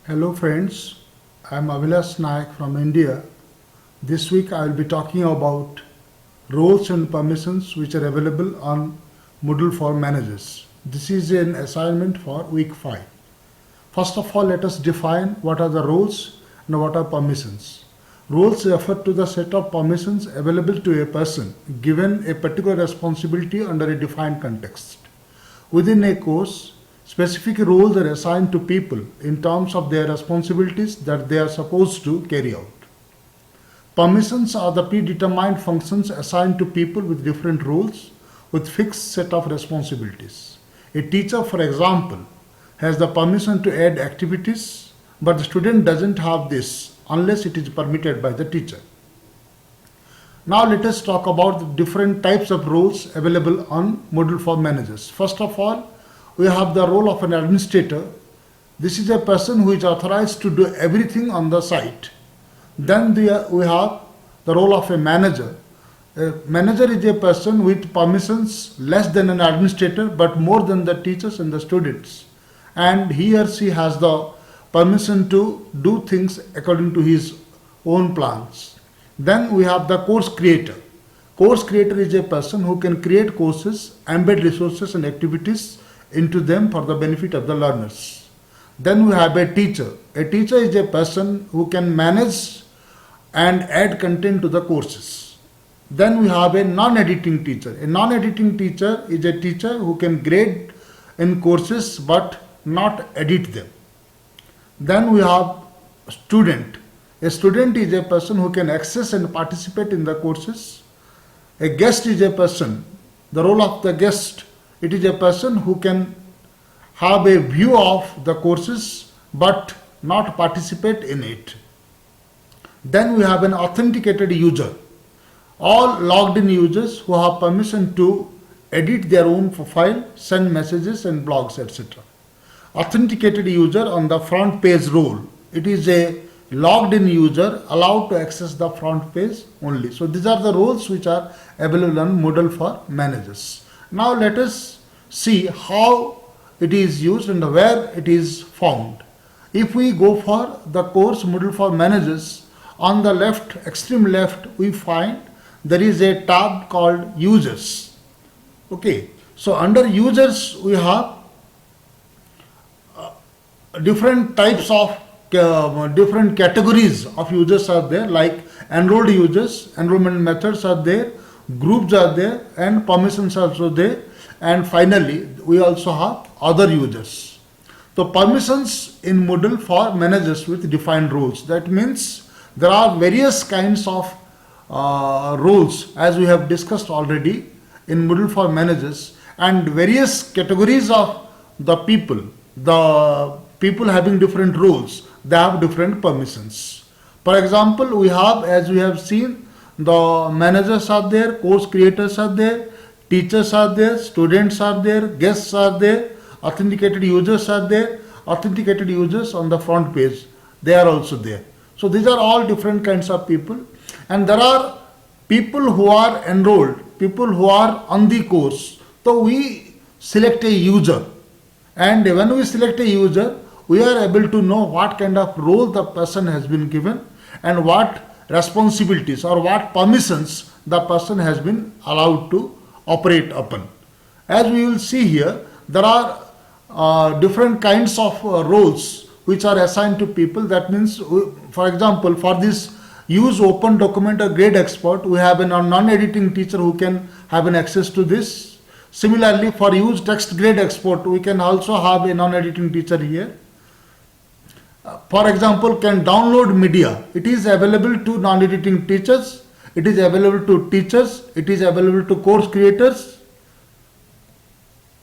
Hello friends, I am Avilas Nayak from India. This week I will be talking about roles and permissions which are available on Moodle for managers. This is an assignment for week 5. First of all, let us define what are the roles and what are permissions. Roles refer to the set of permissions available to a person given a particular responsibility under a defined context. Within a course, specific roles are assigned to people in terms of their responsibilities that they are supposed to carry out. Permissions are the predetermined functions assigned to people with different roles with fixed set of responsibilities. A teacher, for example, has the permission to add activities, but the student doesn't have this unless it is permitted by the teacher. Now let us talk about the different types of roles available on Moodle for managers. First of all, we have the role of an administrator. This is a person who is authorized to do everything on the site. Then we have the role of a manager. A manager is a person with permissions less than an administrator but more than the teachers and the students. And he or she has the permission to do things according to his own plans. Then we have the course creator. Course creator is a person who can create courses, embed resources and activities into them for the benefit of the learners. Then we have a teacher. A teacher is a person who can manage and add content to the courses. Then we have a non-editing teacher. A non-editing teacher is a teacher who can grade in courses but not edit them. Then we have student. A student is a person who can access and participate in the courses. A guest is a person. The role of the guest, it is a person who can have a view of the courses but not participate in it. Then we have an authenticated user. All logged in users who have permission to edit their own profile, send messages and blogs, etc. Authenticated user on the front page role. It is a logged in user allowed to access the front page only. So these are the roles which are available on Moodle for managers. Now let us see how it is used and where it is found. If we go for the course Moodle for managers, on the left, extreme left, we find there is a tab called users. Okay, so under users we have different types of different categories of users are there, like enrolled users, enrollment methods are there, groups are there, and permissions are also there, and finally we also have other users. So permissions in Moodle for managers with defined roles. That means there are various kinds of roles as we have discussed already in Moodle for managers, and various categories of the people having different roles, they have different permissions. For example, we have, as we have seen, the managers are there, course creators are there, teachers are there, students are there, guests are there, authenticated users are there, authenticated users on the front page, they are also there. So these are all different kinds of people, and there are people who are enrolled, people who are on the course. So we select a user, and when we select a user, we are able to know what kind of role the person has been given and what responsibilities or what permissions the person has been allowed to operate upon. As we will see here, there are different kinds of roles which are assigned to people. That means, for example, for this use open document or grade export, we have a non-editing teacher who can have an access to this. Similarly, for use text grade export, we can also have a non-editing teacher here. For example, can download media. It is available to non-editing teachers, it is available to teachers, it is available to course creators.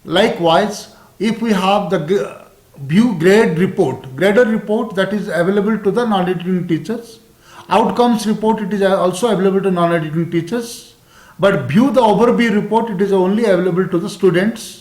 Likewise, if we have the view grade report, grader report, that is available to the non-editing teachers. Outcomes report, it is also available to non-editing teachers. But view the overview report, it is only available to the students.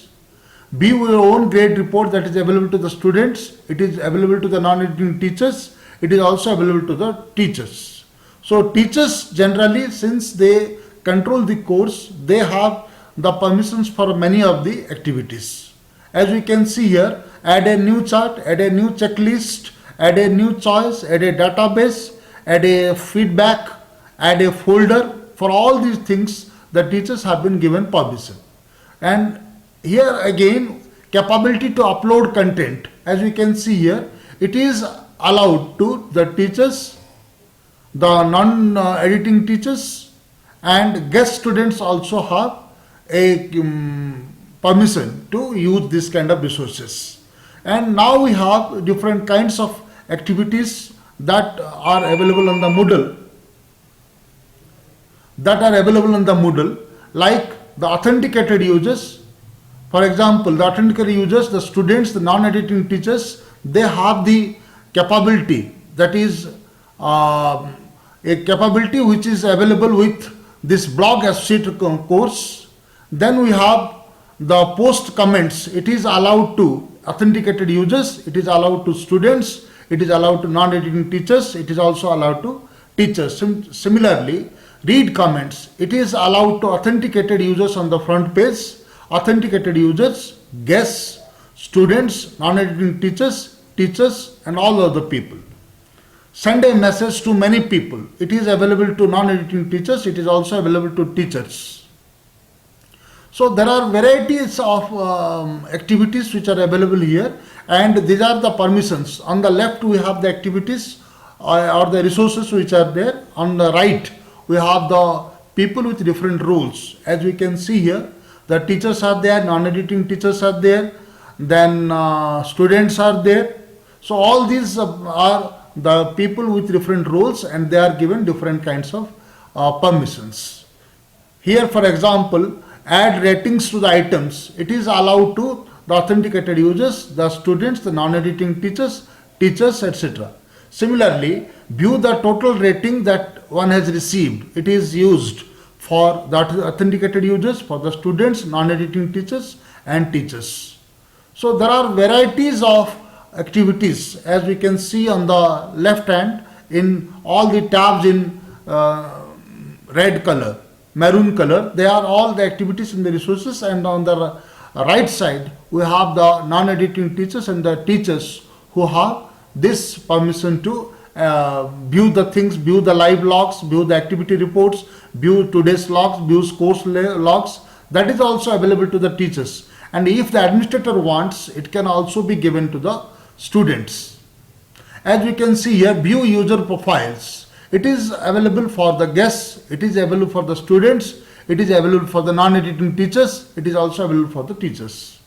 View your own grade report, that is available to the students, it is available to the non-editing teachers, it is also available to the teachers. So teachers generally, since they control the course, they have the permissions for many of the activities. As we can see here, add a new chart, add a new checklist, add a new choice, add a database, add a feedback, add a folder. For all these things, the teachers have been given permission. And here again, capability to upload content. As we can see here, it is allowed to the teachers, the non-editing teachers, and guest students also have a permission to use this kind of resources. And now we have different kinds of activities that are available on the Moodle, like the authenticated users. For example, the authenticated users, the students, the non-editing teachers, they have the capability, that is a capability which is available with this blog associate course. Then we have the post comments. It is allowed to authenticated users, it is allowed to students, it is allowed to non-editing teachers, it is also allowed to teachers. Similarly, read comments. It is allowed to authenticated users on the front page, authenticated users, guests, students, non-editing teachers, and all other people. Send a message to many people. It is available to non-editing teachers, it is also available to teachers. So there are varieties of activities which are available here, and these are the permissions. On the left we have the activities or the resources which are there. On the right we have the people with different roles. As we can see here, the teachers are there, non-editing teachers are there, then students are there. So all these are the people with different roles, and they are given different kinds of permissions. Here, for example, add ratings to the items. It is allowed to the authenticated users, the students, the non-editing teachers, etc. Similarly, view the total rating that one has received. It is used for the authenticated users, for the students, non-editing teachers, and teachers. So there are varieties of activities, as we can see on the left hand in all the tabs in red color, maroon color. They are all the activities in the resources, and on the right side we have the non-editing teachers and the teachers who have this permission to view the things, view the live logs, view the activity reports, view today's logs, view course logs. That is also available to the teachers, and if the administrator wants, it can also be given to the students. As we can see here, view user profiles. It is available for the guests, it is available for the students, it is available for the non-editing teachers, it is also available for the teachers.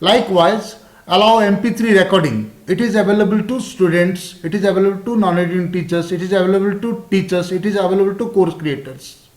Likewise, allow MP3 recording. It is available to students, it is available to non-editing teachers, it is available to teachers, it is available to course creators.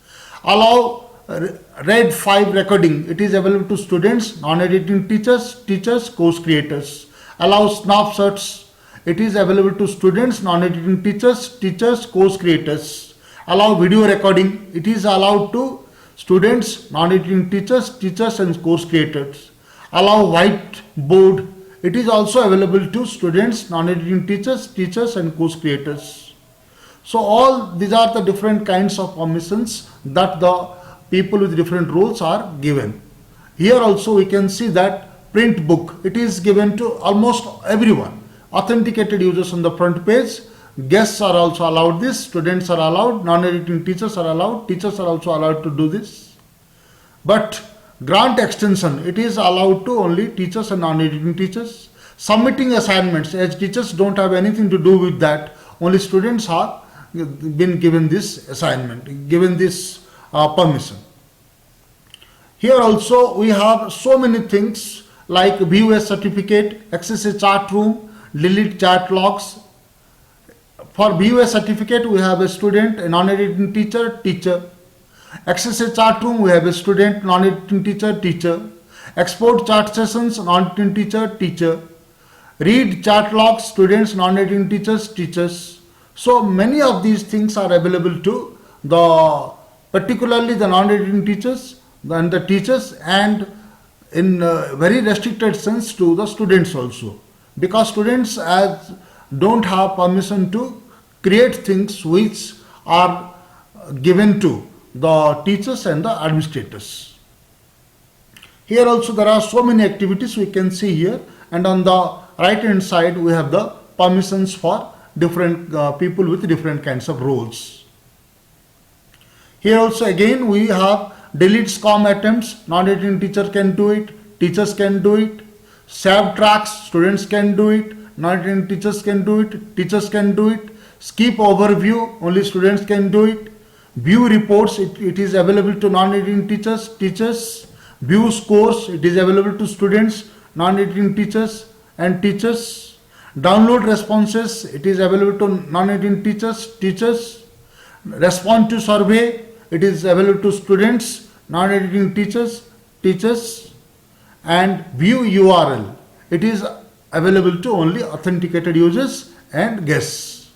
Allow RAID 5 recording. It is available to students, non-editing teachers, course creators. Allow snapshots. It is available to students, non-editing teachers, course creators. Allow video recording. It is allowed to students, non-editing teachers, and course creators. Allow whiteboard. It is also available to students, non-editing teachers, and course creators. So all these are the different kinds of permissions that the people with different roles are given. Here also we can see that print book. It is given to almost everyone. Authenticated users on the front page, guests are also allowed this, students are allowed, non-editing teachers are allowed, teachers are also allowed to do this. But grant extension, it is allowed to only teachers and non-editing teachers. Submitting assignments, as teachers don't have anything to do with that, only students have been given this assignment, given this permission. Here also we have so many things like view a certificate, access a chat room, delete chat logs. For view a certificate we have a student, a non-editing teacher. Access a chat room we have a student, non-editing teacher. Export chat sessions, non-editing teacher. Read chat logs, students, non-editing teachers. So many of these things are available to particularly the non-editing teachers and the teachers, and in very restricted sense to the students also, because students don't have permission to create things which are given to the teachers and the administrators. Here also there are so many activities we can see here, and on the right hand side we have the permissions for different people with different kinds of roles. Here also again we have delete SCOM attempts, non-editing teacher can do it, teachers can do it. Save tracks, students can do it, non-editing teachers can do it, teachers can do it. Skip overview, only students can do it. View reports, it is available to non-editing teachers. View scores, it is available to students, non-editing teachers and teachers. Download responses, it is available to non-editing teachers. Respond to survey, it is available to students, non-editing teachers. And view URL, it is available to only authenticated users and guests.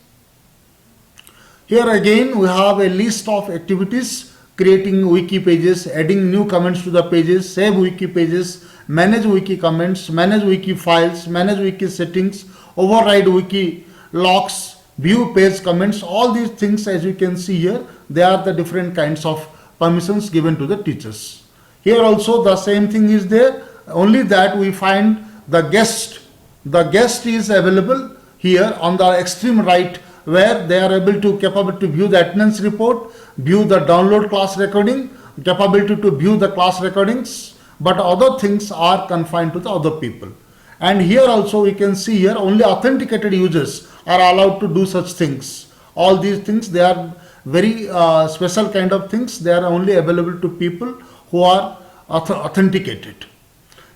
Here again we have a list of activities: creating wiki pages, adding new comments to the pages, save wiki pages, manage wiki comments, manage wiki files, manage wiki settings, override wiki locks, view page comments. All these things, as you can see here, they are the different kinds of permissions given to the teachers. Here also the same thing is there, only that we find the guest. The guest is available here on the extreme right, where they are capable to view the attendance report, view the download class recording, capability to view the class recordings, but other things are confined to the other people. And here also we can see here only authenticated users are allowed to do such things. All these things, they are very special kind of things. They are only available to people who are authenticated.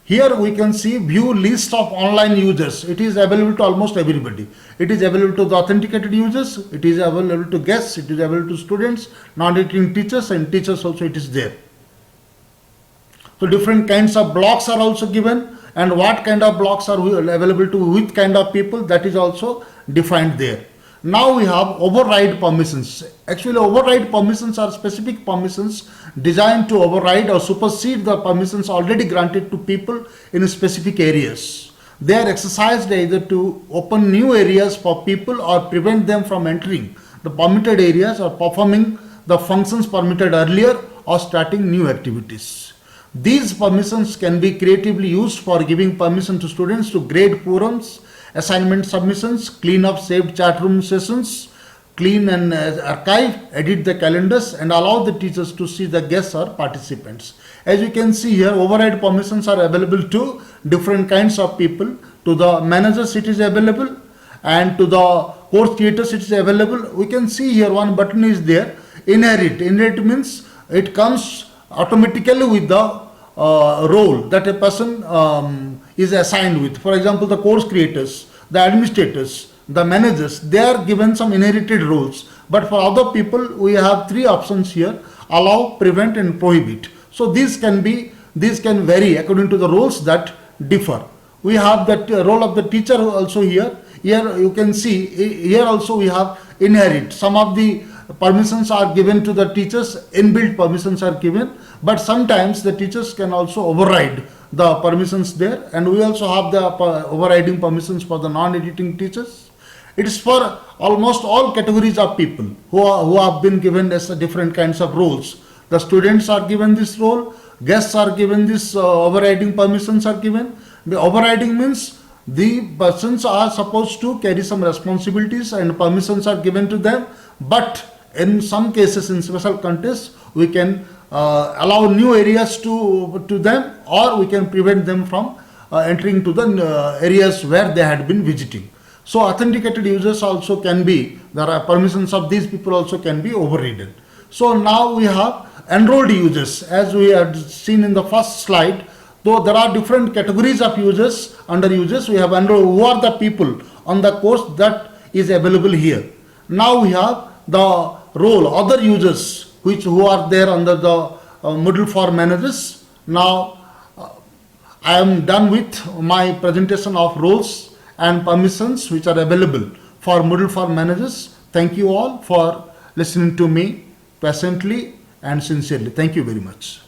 Here we can see view list of online users. It is available to almost everybody. It is available to the authenticated users, it is available to guests, it is available to students, non-editing teachers, and teachers also it is there. So different kinds of blocks are also given, and what kind of blocks are available to which kind of people, that is also defined there. Now we have override permissions. Actually, override permissions are specific permissions designed to override or supersede the permissions already granted to people in specific areas. They are exercised either to open new areas for people or prevent them from entering the permitted areas or performing the functions permitted earlier or starting new activities. These permissions can be creatively used for giving permission to students to grade forums, assignment submissions, clean up saved chat room sessions, clean and archive, edit the calendars, and allow the teachers to see the guests or participants. As you can see here, override permissions are available to different kinds of people. To the managers it is available, and to the course creators it is available. We can see here one button is there, inherit. Inherit means it comes automatically with the role that a person is assigned with. For example, the course creators, the administrators, the managers, they are given some inherited roles. But for other people, we have three options here: allow, prevent, and prohibit. So these can vary according to the roles that differ. We have that role of the teacher also here. Here you can see, here also we have inherit. Some of the permissions are given to the teachers, inbuilt permissions are given, but sometimes the teachers can also override the permissions there, and we also have the overriding permissions for the non-editing teachers. It is for almost all categories of people who have been given as different kinds of roles. The students are given this role, guests are given this overriding permissions are given. The overriding means the persons are supposed to carry some responsibilities and permissions are given to them, but in some cases, in special contests, we can allow new areas to them, or we can prevent them from entering to the areas where they had been visiting. So authenticated users also can be, there are permissions of these people also can be overridden. So now we have enrolled users, as we had seen in the first slide. Though there are different categories of users, under users we have enrolled, who are the people on the course that is available here. Now we have the role other users who are there under the Moodle for managers. Now I am done with my presentation of roles and permissions which are available for Moodle for managers. Thank you all for listening to me patiently and sincerely. Thank you very much.